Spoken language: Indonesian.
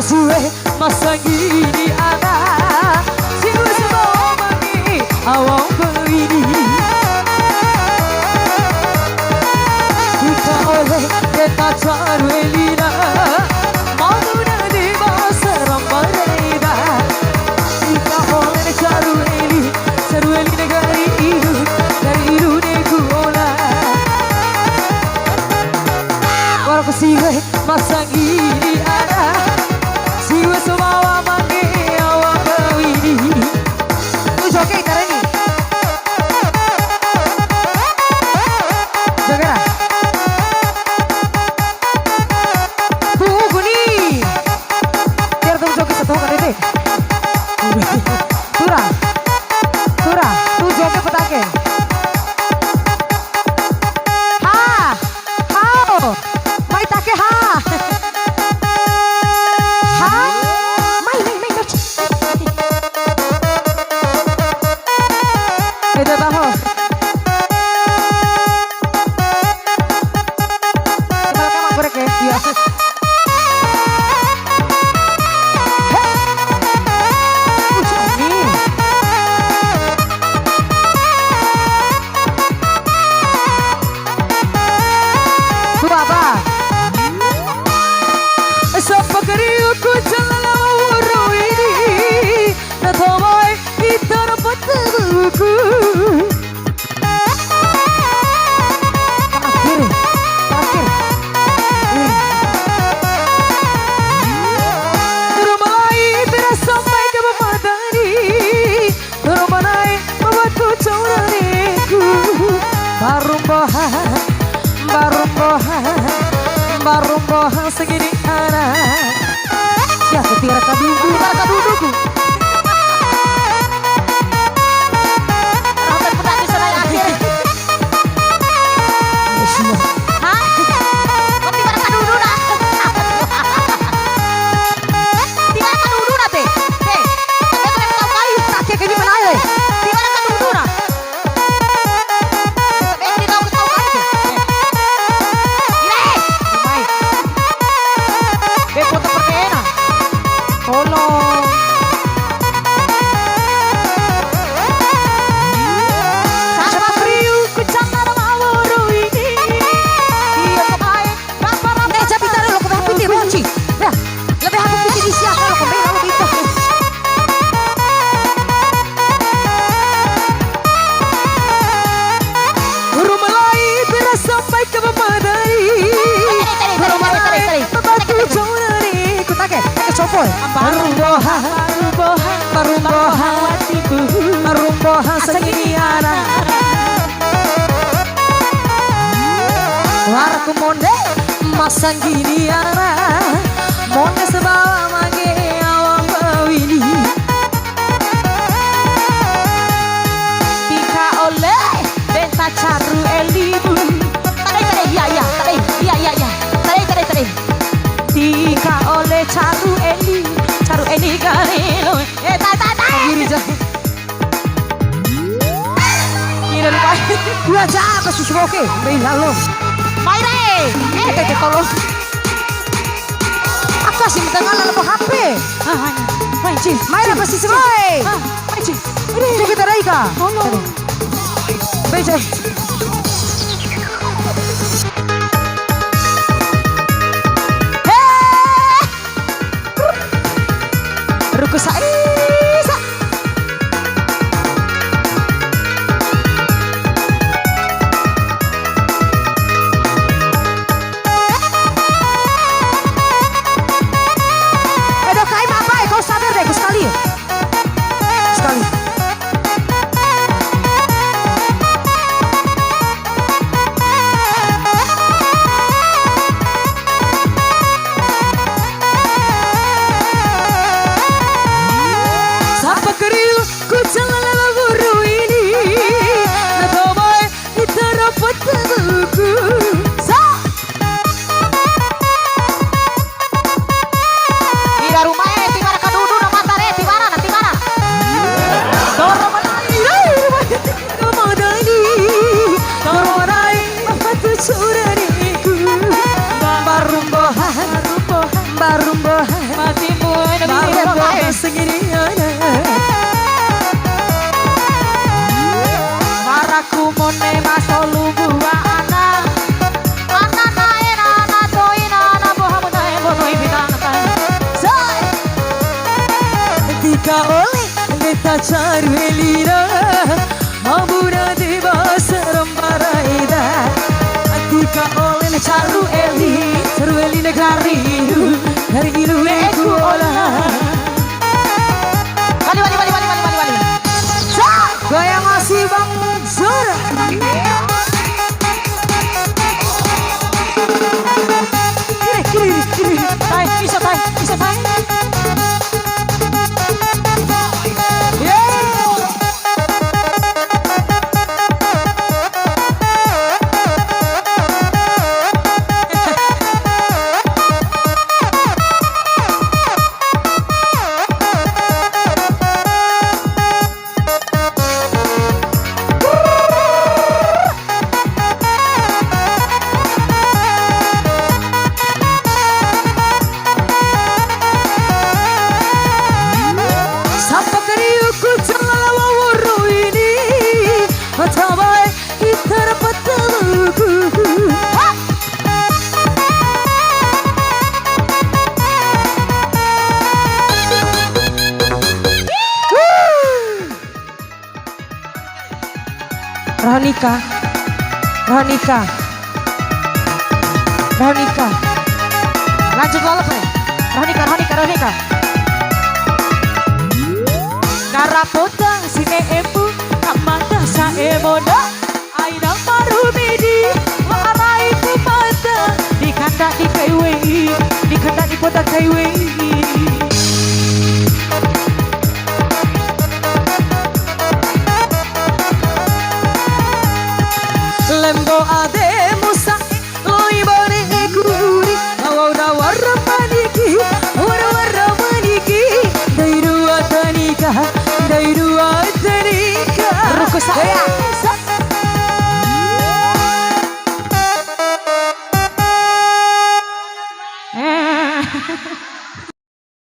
suwe masa gini anak sing wis ngomongi awang ini kita oleh kita cari lina mau di masa rambareda kita oleh cari negari ilu neku ola walau siwe masa gini anak siwe semua mangi awang ini tu joget karena ini joget lah tunggu nih biar tuh joget satu kali deh turah tuh joget petake mai take itu tahu gimana kamu gorek ya iya tuh apa siapa keriuku jalan ini natomai kita dapat buku terakhir Rumah tidak sampai ke memadani Rumah naik membuatku cauraniku Barumbohan segini anak siapa tiara kaduduku Barumbohan segini anak Warku monde masang gini anak Monde sebawa mage awang bawini Pika oleh benta caru elimu Tadai Pika oleh caru eli garelo Kiri jahe Dua jam masih oke, main lalu. Maire, tete tolong. Aku sih tengah lalu HP. Main cing, Maire masih semuai. Main cing, ini kita Raika. Beja. Ruku saya. masangiriana maraku mone masolu buah anak anak naena na toina na bohamu nae bonoi binatang say tika oleh neta charvelira mabura deva sarambaraida tika oleh charu eli negariru negariru eku olah Wali. Goyang masih Bang Zura. Kiri. Tai, bisa tai. Ronika lanjut lalap nih Ronika Narapotang sine empu kamanda sa emoda aina marumidi warai kumanda dikanda di kaiwei dikanda di kota kaiwei lembo ade musa loi bore ekuri awda warra maniki dairu atanika ruko saya